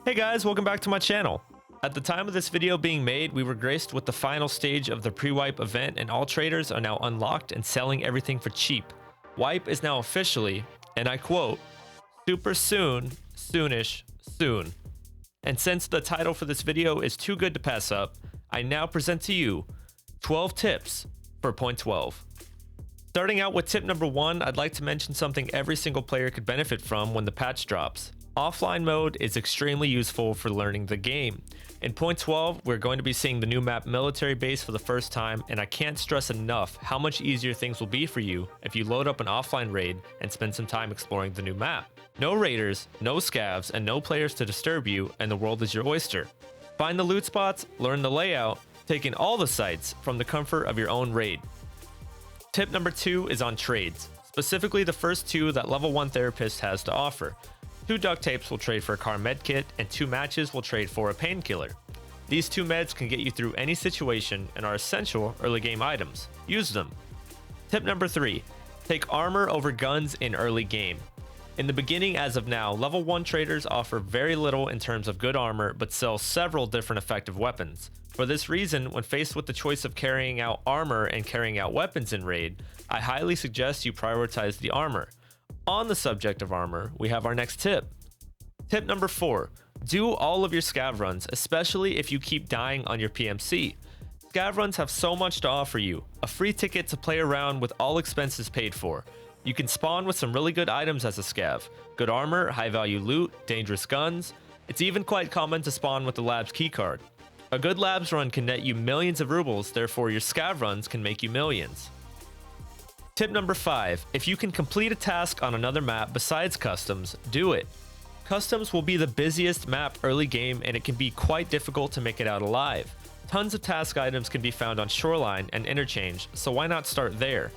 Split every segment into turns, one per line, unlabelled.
Hey guys, welcome back to my channel. At the time of this video being made, we were graced with the final stage of the pre-wipe event and all traders are now unlocked and selling everything for cheap. Wipe is now officially, and I quote, super soon, soonish, soon. And since the title for this video is too good to pass up, I now present to you 12 tips for point 12. Starting out with tip number 1, I'd like to mention something every single player could benefit from when the patch drops. Offline mode is extremely useful for learning the game. In point 12, we're going to be seeing the new map Military Base for the first time, and I can't stress enough how much easier things will be for you if you load up an offline raid and spend some time exploring the new map. No raiders, no scavs, and no players to disturb you, and the world is your oyster. Find the loot spots, learn the layout, take in all the sights from the comfort of your own raid. Tip number 2 is on trades, specifically the first 2 that level 1 Therapist has to offer. 2 duct tapes will trade for a car medkit, and 2 matches will trade for a painkiller. These 2 meds can get you through any situation and are essential early game items. Use them. Tip number 3. Take armor over guns in early game. In the beginning as of now, level 1 traders offer very little in terms of good armor, but sell several different effective weapons. For this reason, when faced with the choice of carrying out armor and carrying out weapons in raid, I highly suggest you prioritize the armor. On the subject of armor, we have our next tip. Tip number 4. Do all of your scav runs, especially if you keep dying on your PMC. Scav runs have so much to offer you. A free ticket to play around with all expenses paid for. You can spawn with some really good items as a scav. Good armor, high value loot, dangerous guns. It's even quite common to spawn with the labs keycard. A good labs run can net you millions of rubles, therefore your scav runs can make you millions. Tip number 5. If you can complete a task on another map besides customs, do it. Customs will be the busiest map early game and it can be quite difficult to make it out alive. Tons of task items can be found on Shoreline and Interchange, so why not start there?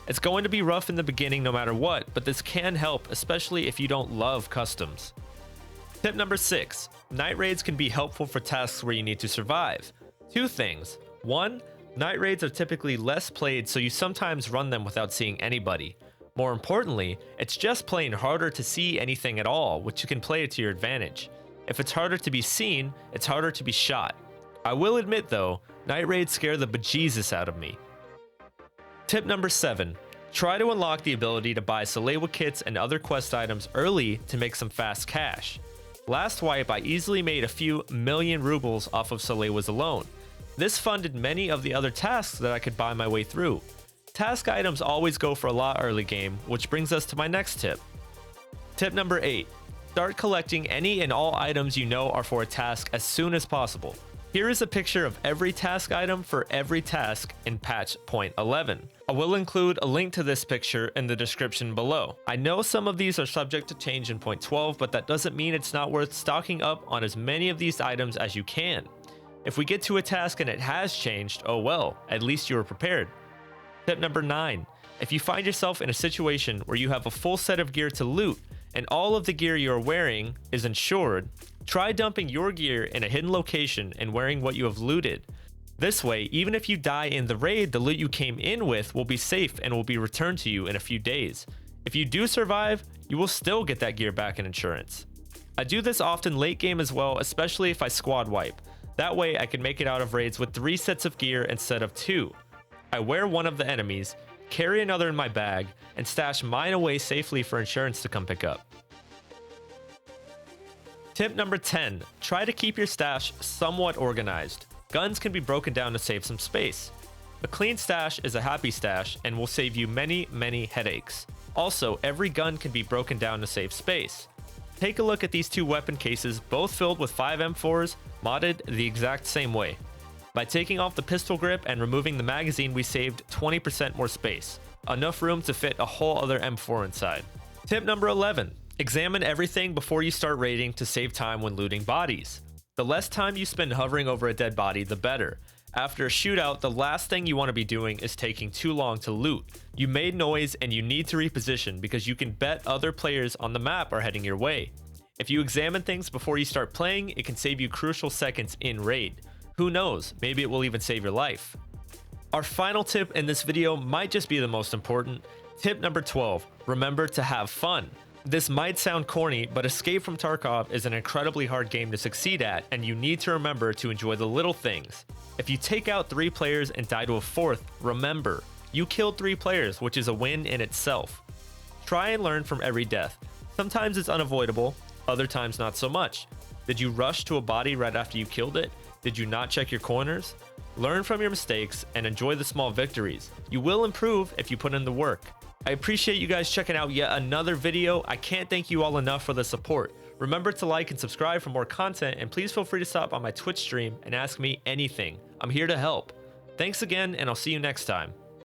It's going to be rough in the beginning no matter what, but this can help, especially if you don't love customs. Tip number 6. Night raids can be helpful for tasks where you need to survive. 2 things. 1. Night raids are typically less played, so you sometimes run them without seeing anybody. More importantly, it's just plain harder to see anything at all, which you can play to your advantage. If it's harder to be seen, it's harder to be shot. I will admit though, night raids scare the bejesus out of me. Tip number 7. Try to unlock the ability to buy Salewa kits and other quest items early to make some fast cash. Last wipe, I easily made a few million rubles off of Salewas alone. This funded many of the other tasks that I could buy my way through. Task items always go for a lot early game, which brings us to my next tip. Tip number 8. Start collecting any and all items you know are for a task as soon as possible. Here is a picture of every task item for every task in patch point 11. I will include a link to this picture in the description below. I know some of these are subject to change in point 12, but that doesn't mean it's not worth stocking up on as many of these items as you can. If we get to a task and it has changed, oh well, at least you were prepared. Tip number 9. If you find yourself in a situation where you have a full set of gear to loot and all of the gear you are wearing is insured, try dumping your gear in a hidden location and wearing what you have looted. This way, even if you die in the raid, the loot you came in with will be safe and will be returned to you in a few days. If you do survive, you will still get that gear back in insurance. I do this often late game as well, especially if I squad wipe. That way I can make it out of raids with 3 sets of gear instead of 2. I wear one of the enemies, carry another in my bag, and stash mine away safely for insurance to come pick up. Tip number 10. Try to keep your stash somewhat organized. Guns can be broken down to save some space. A clean stash is a happy stash and will save you many headaches. Also, every gun can be broken down to save space. Take a look at these 2 weapon cases, both filled with 5 M4s, modded the exact same way. By taking off the pistol grip and removing the magazine, we saved 20% more space. Enough room to fit a whole other M4 inside. Tip number 11. Examine everything before you start raiding to save time when looting bodies. The less time you spend hovering over a dead body, the better. After a shootout, the last thing you want to be doing is taking too long to loot. You made noise and you need to reposition because you can bet other players on the map are heading your way. If you examine things before you start playing, it can save you crucial seconds in raid. Who knows, maybe it will even save your life. Our final tip in this video might just be the most important. Tip number 12, remember to have fun. This might sound corny, but Escape from Tarkov is an incredibly hard game to succeed at, and you need to remember to enjoy the little things. If you take out 3 players and die to a 4th, remember, you killed 3 players, which is a win in itself. Try and learn from every death. Sometimes it's unavoidable, other times not so much. Did you rush to a body right after you killed it? Did you not check your corners? Learn from your mistakes and enjoy the small victories. You will improve if you put in the work. I appreciate you guys checking out yet another video. I can't thank you all enough for the support. Remember to like and subscribe for more content, and please feel free to stop on my Twitch stream and ask me anything. I'm here to help. Thanks again, and I'll see you next time.